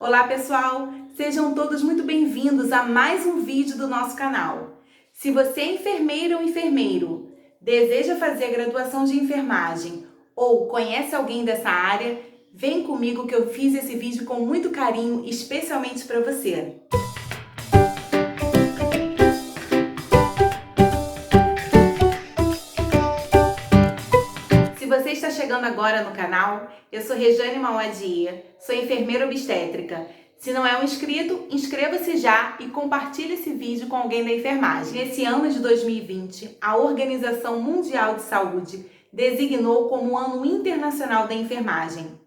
Olá pessoal, sejam todos muito bem-vindos a mais um vídeo do nosso canal. Se você é enfermeira ou enfermeiro, deseja fazer a graduação de enfermagem ou conhece alguém dessa área, vem comigo que eu fiz esse vídeo com muito carinho, especialmente para você. Se você está chegando agora no canal, eu sou Rejane Mauadia, sou enfermeira obstétrica. Se não é um inscrito, inscreva-se já e compartilhe esse vídeo com alguém da enfermagem. Nesse ano de 2020, a Organização Mundial de Saúde designou como o Ano Internacional da Enfermagem.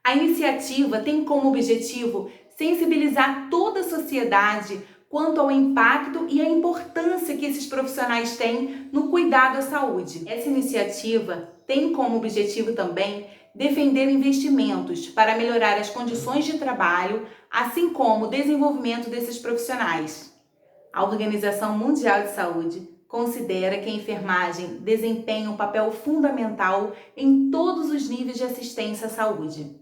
A iniciativa tem como objetivo sensibilizar toda a sociedade quanto ao impacto e a importância que esses profissionais têm no cuidado à saúde. Essa iniciativa tem como objetivo também defender investimentos para melhorar as condições de trabalho, assim como o desenvolvimento desses profissionais. A Organização Mundial de Saúde considera que a enfermagem desempenha um papel fundamental em todos os níveis de assistência à saúde,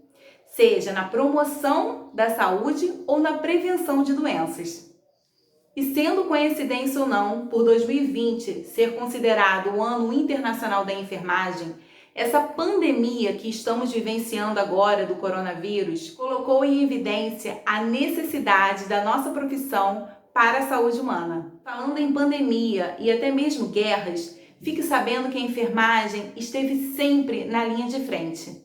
seja na promoção da saúde ou na prevenção de doenças. E sendo coincidência ou não, por 2020 ser considerado o Ano Internacional da Enfermagem, essa pandemia que estamos vivenciando agora do coronavírus colocou em evidência a necessidade da nossa profissão para a saúde humana. Falando em pandemia e até mesmo guerras, fique sabendo que a enfermagem esteve sempre na linha de frente.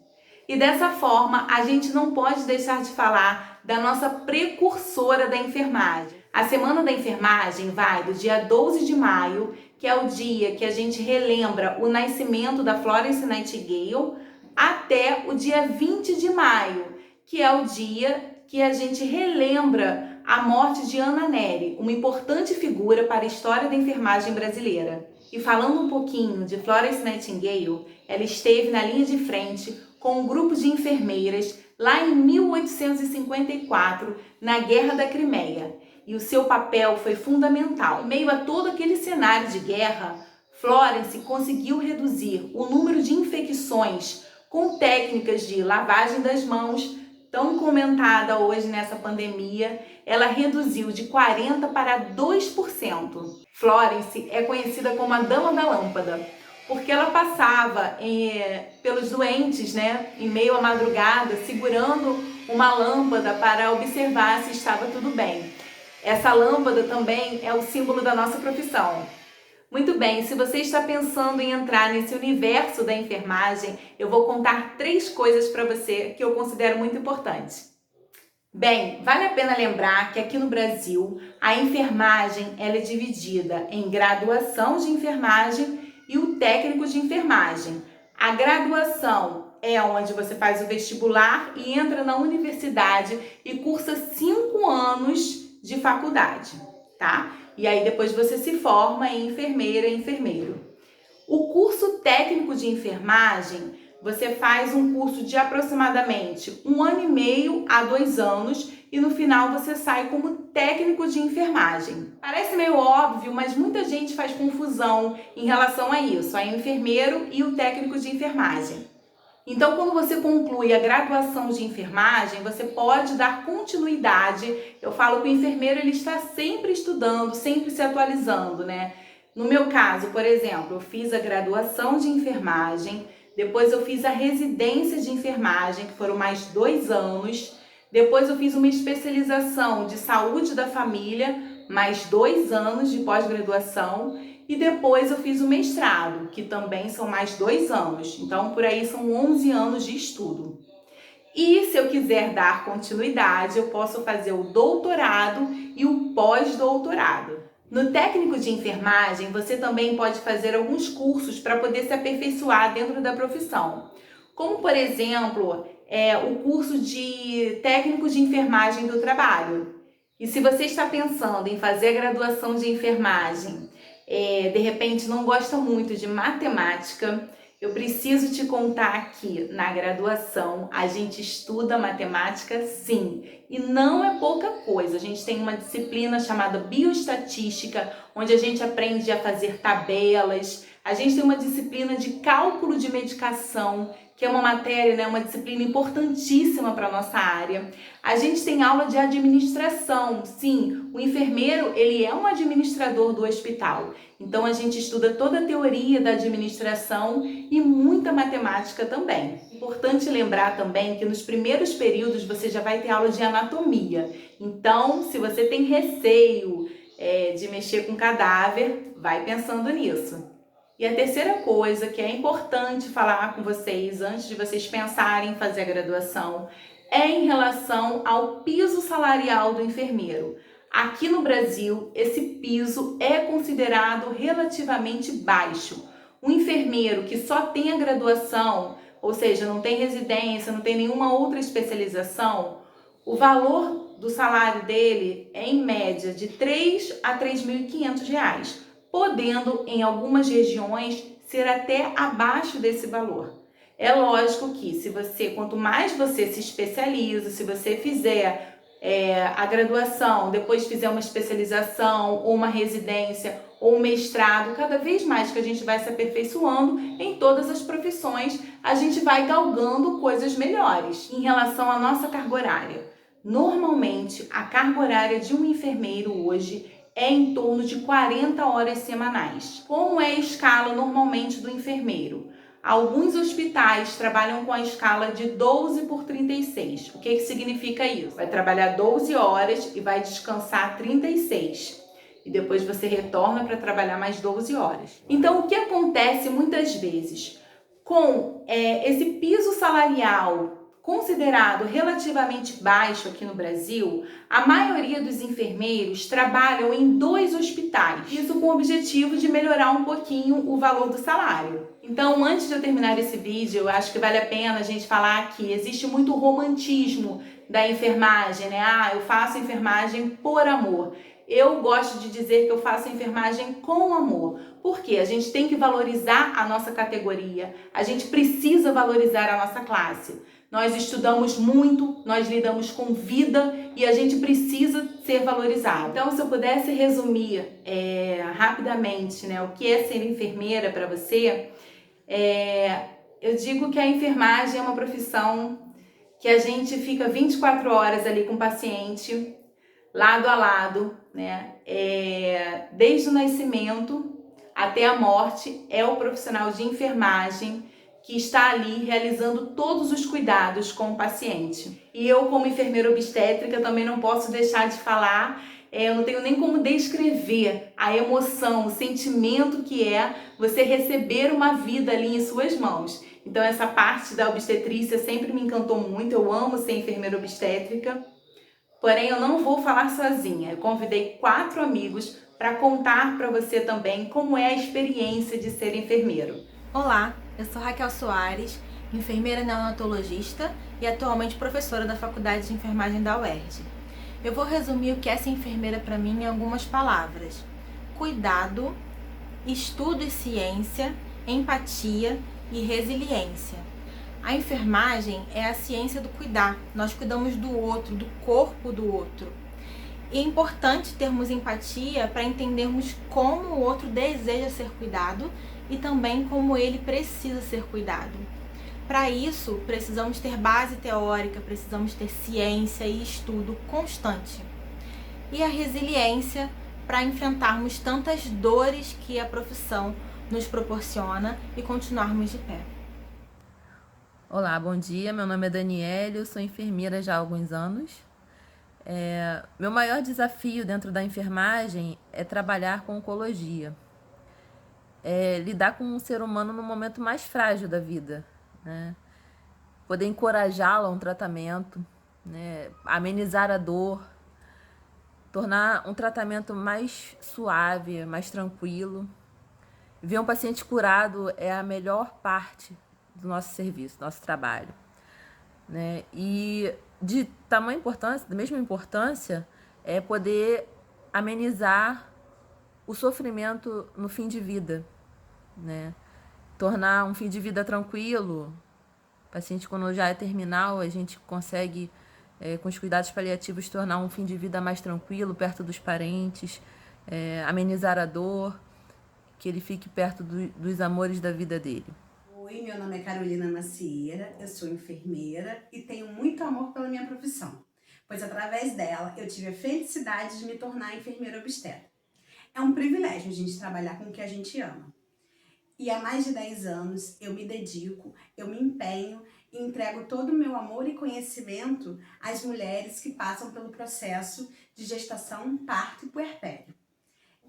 E dessa forma, a gente não pode deixar de falar da nossa precursora da enfermagem. A Semana da Enfermagem vai do dia 12 de maio, que é o dia que a gente relembra o nascimento da Florence Nightingale, até o dia 20 de maio, que é o dia que a gente relembra a morte de Ana Nery, uma importante figura para a história da enfermagem brasileira. E falando um pouquinho de Florence Nightingale, ela esteve na linha de frente com um grupo de enfermeiras lá em 1854, na Guerra da Crimeia. E o seu papel foi fundamental. Em meio a todo aquele cenário de guerra, Florence conseguiu reduzir o número de infecções com técnicas de lavagem das mãos, tão comentada hoje nessa pandemia. Ela reduziu de 40% para 2%. Florence é conhecida como a Dama da Lâmpada, porque ela passava pelos doentes, em meio à madrugada, segurando uma lâmpada para observar se estava tudo bem. Essa lâmpada também é o símbolo da nossa profissão. Muito bem, se você está pensando em entrar nesse universo da enfermagem, eu vou contar 3 coisas para você que eu considero muito importantes. Bem, vale a pena lembrar que aqui no Brasil, a enfermagem ela é dividida em graduação de enfermagem e o técnico de enfermagem. A graduação é onde você faz o vestibular e entra na universidade e cursa 5 anos de faculdade, tá? E aí depois você se forma em enfermeira e enfermeiro. O curso técnico de enfermagem, você faz um curso de aproximadamente 1 ano e meio a 2 anos e no final você sai como técnico de enfermagem. Parece meio óbvio, mas muita gente faz confusão em relação a isso, a enfermeiro e o técnico de enfermagem. Então, quando você conclui a graduação de enfermagem, você pode dar continuidade. Eu falo que o enfermeiro ele está sempre estudando, sempre se atualizando, No meu caso, por exemplo, eu fiz a graduação de enfermagem, depois eu fiz a residência de enfermagem, que foram mais 2 anos, depois eu fiz uma especialização de saúde da família, mais 2 anos de pós-graduação, e depois eu fiz o mestrado, que também são mais 2 anos. Então, por aí são 11 anos de estudo. E se eu quiser dar continuidade, eu posso fazer o doutorado e o pós-doutorado. No técnico de enfermagem, você também pode fazer alguns cursos para poder se aperfeiçoar dentro da profissão. Como, por exemplo, o curso de técnico de enfermagem do trabalho. E se você está pensando em fazer a graduação de enfermagem, de repente não gosta muito de matemática, eu preciso te contar que na graduação a gente estuda matemática sim, e não é pouca coisa. A gente tem uma disciplina chamada bioestatística, onde a gente aprende a fazer tabelas, a gente tem uma disciplina de cálculo de medicação, que é uma matéria, né, uma disciplina importantíssima para a nossa área. A gente tem aula de administração. Sim, o enfermeiro, ele é um administrador do hospital. Então a gente estuda toda a teoria da administração e muita matemática também. Importante lembrar também que nos primeiros períodos você já vai ter aula de anatomia. Então, se você tem receio de mexer com cadáver, vai pensando nisso. E a terceira coisa que é importante falar com vocês antes de vocês pensarem em fazer a graduação é em relação ao piso salarial do enfermeiro. Aqui no Brasil, esse piso é considerado relativamente baixo. Um enfermeiro que só tem a graduação, ou seja, não tem residência, não tem nenhuma outra especialização, o valor do salário dele é em média de R$ 3.000 a R$ 3.500. Podendo, em algumas regiões, ser até abaixo desse valor. É lógico que quanto mais você se especializa, se você fizer a graduação, depois fizer uma especialização, ou uma residência, ou um mestrado, cada vez mais que a gente vai se aperfeiçoando em todas as profissões, a gente vai galgando coisas melhores. Em relação à nossa carga horária, normalmente a carga horária de um enfermeiro hoje é em torno de 40 horas semanais. Como é a escala normalmente do enfermeiro? Alguns hospitais trabalham com a escala de 12 por 36. O que significa isso? Vai trabalhar 12 horas e vai descansar 36. E depois você retorna para trabalhar mais 12 horas. Então, o que acontece muitas vezes? Com esse piso salarial considerado relativamente baixo aqui no Brasil, a maioria dos enfermeiros trabalham em 2 hospitais. Isso com o objetivo de melhorar um pouquinho o valor do salário. Então, antes de eu terminar esse vídeo, eu acho que vale a pena a gente falar que existe muito romantismo da enfermagem, né? Eu faço enfermagem por amor. Eu gosto de dizer que eu faço enfermagem com amor, porque a gente tem que valorizar a nossa categoria, a gente precisa valorizar a nossa classe. Nós estudamos muito, nós lidamos com vida e a gente precisa ser valorizado. Então, se eu pudesse resumir rapidamente, né, o que é ser enfermeira para você, eu digo que a enfermagem é uma profissão que a gente fica 24 horas ali com o paciente, lado a lado, né? Desde o nascimento até a morte, é o profissional de enfermagem que está ali realizando todos os cuidados com o paciente. E eu, como enfermeira obstétrica, também não posso deixar de falar, eu não tenho nem como descrever a emoção, o sentimento que é você receber uma vida ali em suas mãos. Então essa parte da obstetrícia sempre me encantou muito, eu amo ser enfermeira obstétrica. Porém, eu não vou falar sozinha. Eu convidei 4 amigos para contar para você também como é a experiência de ser enfermeiro. Olá, eu sou Raquel Soares, enfermeira neonatologista e atualmente professora da Faculdade de Enfermagem da UERJ. Eu vou resumir o que é ser enfermeira para mim em algumas palavras: cuidado, estudo e ciência, empatia e resiliência. A enfermagem é a ciência do cuidar. Nós cuidamos do outro, do corpo do outro. E é importante termos empatia para entendermos como o outro deseja ser cuidado e também como ele precisa ser cuidado. Para isso, precisamos ter base teórica, precisamos ter ciência e estudo constante. E a resiliência para enfrentarmos tantas dores que a profissão nos proporciona e continuarmos de pé. Olá, bom dia. Meu nome é Daniele, eu sou enfermeira já há alguns anos. Meu maior desafio dentro da enfermagem é trabalhar com oncologia. Lidar com um ser humano no momento mais frágil da vida, né? Poder encorajá-lo a um tratamento, né? Amenizar a dor, tornar um tratamento mais suave, mais tranquilo. Ver um paciente curado é a melhor parte do nosso serviço, do nosso trabalho, né? E de tamanha importância, da mesma importância, é poder amenizar o sofrimento no fim de vida, né? Tornar um fim de vida tranquilo. O paciente, quando já é terminal, a gente consegue, com os cuidados paliativos, tornar um fim de vida mais tranquilo, perto dos parentes, amenizar a dor, que ele fique perto dos amores da vida dele. Oi, meu nome é Carolina Macieira, eu sou enfermeira e tenho muito amor pela minha profissão, pois através dela eu tive a felicidade de me tornar enfermeira obstetra. É um privilégio a gente trabalhar com o que a gente ama. E há mais de 10 anos eu me dedico, eu me empenho e entrego todo o meu amor e conhecimento às mulheres que passam pelo processo de gestação, parto e puerpério.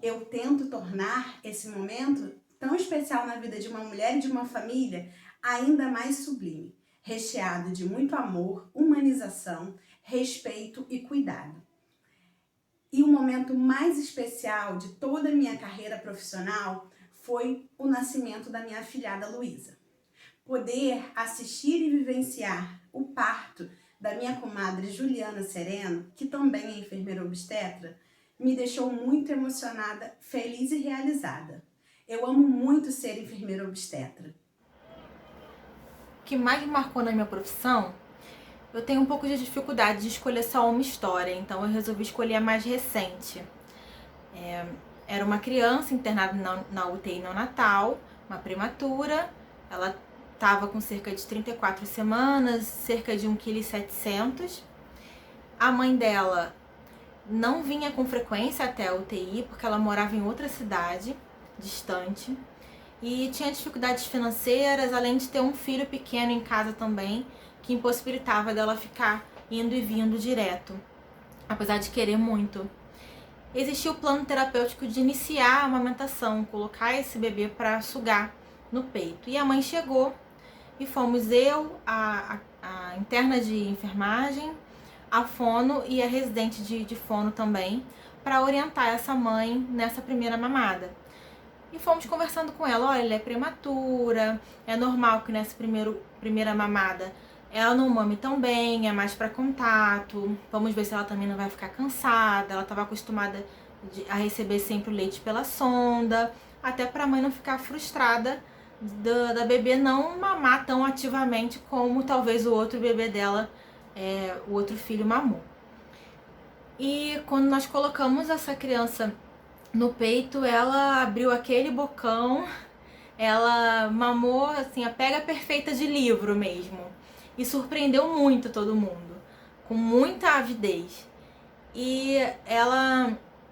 Eu tento tornar esse momento tão especial na vida de uma mulher e de uma família ainda mais sublime, recheado de muito amor, humanização, respeito e cuidado. E o momento mais especial de toda a minha carreira profissional foi o nascimento da minha afilhada Luísa. Poder assistir e vivenciar o parto da minha comadre Juliana Sereno, que também é enfermeira obstetra, me deixou muito emocionada, feliz e realizada. Eu amo muito ser enfermeira obstetra. O que mais me marcou na minha profissão, eu tenho um pouco de dificuldade de escolher só uma história, então eu resolvi escolher a mais recente. Era uma criança internada na UTI neonatal, uma prematura, ela estava com cerca de 34 semanas, cerca de 1,7 kg. A mãe dela não vinha com frequência até a UTI, porque ela morava em outra cidade, distante, e tinha dificuldades financeiras, além de ter um filho pequeno em casa também, que impossibilitava dela ficar indo e vindo direto, apesar de querer muito. Existia o plano terapêutico de iniciar a amamentação, colocar esse bebê para sugar no peito. E a mãe chegou e fomos eu, a interna de enfermagem, a fono e a residente de fono também, para orientar essa mãe nessa primeira mamada. E fomos conversando com ela, olha, ela é prematura, é normal que nessa primeira mamada ela não mame tão bem, é mais para contato, vamos ver se ela também não vai ficar cansada, ela estava acostumada a receber sempre o leite pela sonda, até para a mãe não ficar frustrada da bebê não mamar tão ativamente como talvez o outro bebê dela, o outro filho mamou. E quando nós colocamos essa criança no peito, ela abriu aquele bocão, ela mamou assim, a pega perfeita de livro mesmo. E surpreendeu muito todo mundo, com muita avidez. E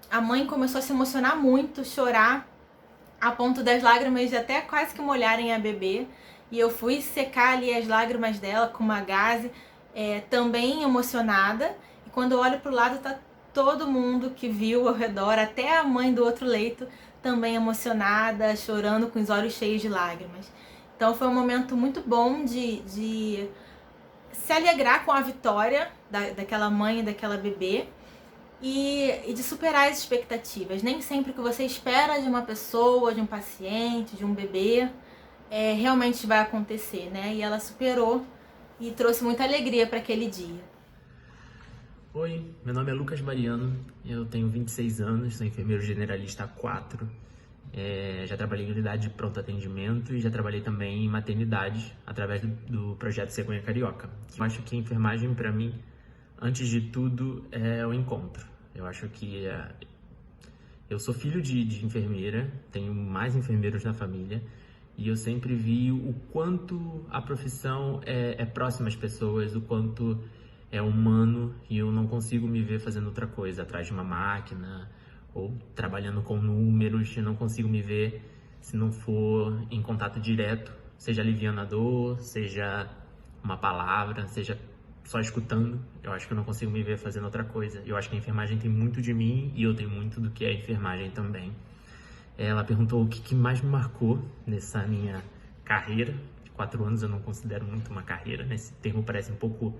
a mãe começou a se emocionar muito, chorar, a ponto das lágrimas de até quase que molharem a bebê. E eu fui secar ali as lágrimas dela com uma gaze, também emocionada. E quando eu olho pro lado, tá todo mundo que viu ao redor, até a mãe do outro leito, também emocionada, chorando com os olhos cheios de lágrimas. Então foi um momento muito bom de se alegrar com a vitória daquela mãe e daquela bebê e de superar as expectativas. Nem sempre o que você espera de uma pessoa, de um paciente, de um bebê, realmente vai acontecer, né? E ela superou e trouxe muita alegria para aquele dia. Oi, meu nome é Lucas Mariano, eu tenho 26 anos, sou enfermeiro generalista há 4. Já trabalhei em unidade de pronto atendimento e já trabalhei também em maternidade através do projeto Cegonha Carioca. Eu acho que a enfermagem, para mim, antes de tudo, é o encontro. Eu acho que eu sou filho de enfermeira, tenho mais enfermeiros na família e eu sempre vi o quanto a profissão é próxima às pessoas, o quanto é humano e eu não consigo me ver fazendo outra coisa atrás de uma máquina ou trabalhando com números, eu não consigo me ver se não for em contato direto, seja aliviando a dor, seja uma palavra, seja só escutando. Eu acho que eu não consigo me ver fazendo outra coisa. Eu acho que a enfermagem tem muito de mim e eu tenho muito do que é a enfermagem também. Ela perguntou o que mais me marcou nessa minha carreira. 4 anos eu não considero muito uma carreira, né? Esse termo parece um pouco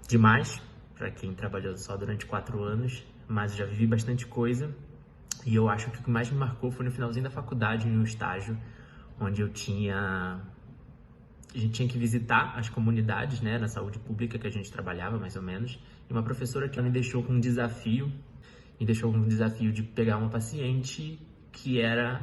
demais para quem trabalhou só durante 4 anos, mas já vivi bastante coisa e eu acho que o que mais me marcou foi no finalzinho da faculdade, em um estágio, onde a gente tinha que visitar as comunidades, né, na saúde pública que a gente trabalhava, mais ou menos, e uma professora que me deixou com um desafio, de pegar uma paciente que era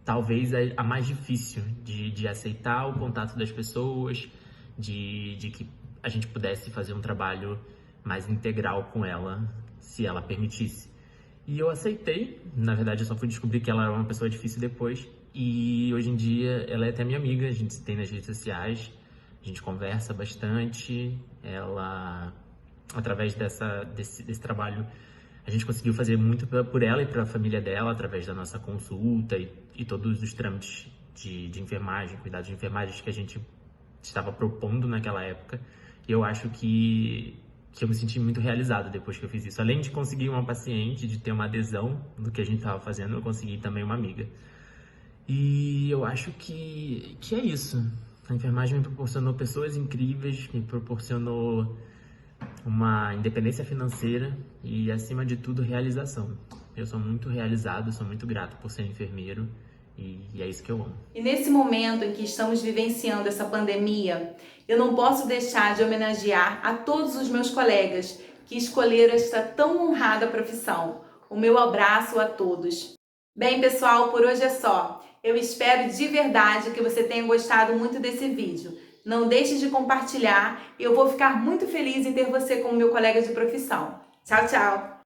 talvez a mais difícil de aceitar o contato das pessoas, de que a gente pudesse fazer um trabalho mais integral com ela, se ela permitisse. E eu aceitei, na verdade eu só fui descobrir que ela era uma pessoa difícil depois, e hoje em dia ela é até minha amiga, a gente se tem nas redes sociais, a gente conversa bastante, ela, através desse trabalho, a gente conseguiu fazer muito por ela e para a família dela, através da nossa consulta e todos os trâmites de enfermagem, cuidados de enfermagem que a gente estava propondo naquela época. E eu acho que eu me senti muito realizado depois que eu fiz isso. Além de conseguir uma paciente, de ter uma adesão do que a gente estava fazendo, eu consegui também uma amiga. E eu acho que é isso. A enfermagem me proporcionou pessoas incríveis, me proporcionou uma independência financeira e, acima de tudo, realização. Eu sou muito realizado, sou muito grato por ser enfermeiro e é isso que eu amo. E nesse momento em que estamos vivenciando essa pandemia, eu não posso deixar de homenagear a todos os meus colegas que escolheram esta tão honrada profissão. O meu abraço a todos. Bem, pessoal, por hoje é só. Eu espero de verdade que você tenha gostado muito desse vídeo. Não deixe de compartilhar e eu vou ficar muito feliz em ter você como meu colega de profissão. Tchau, tchau!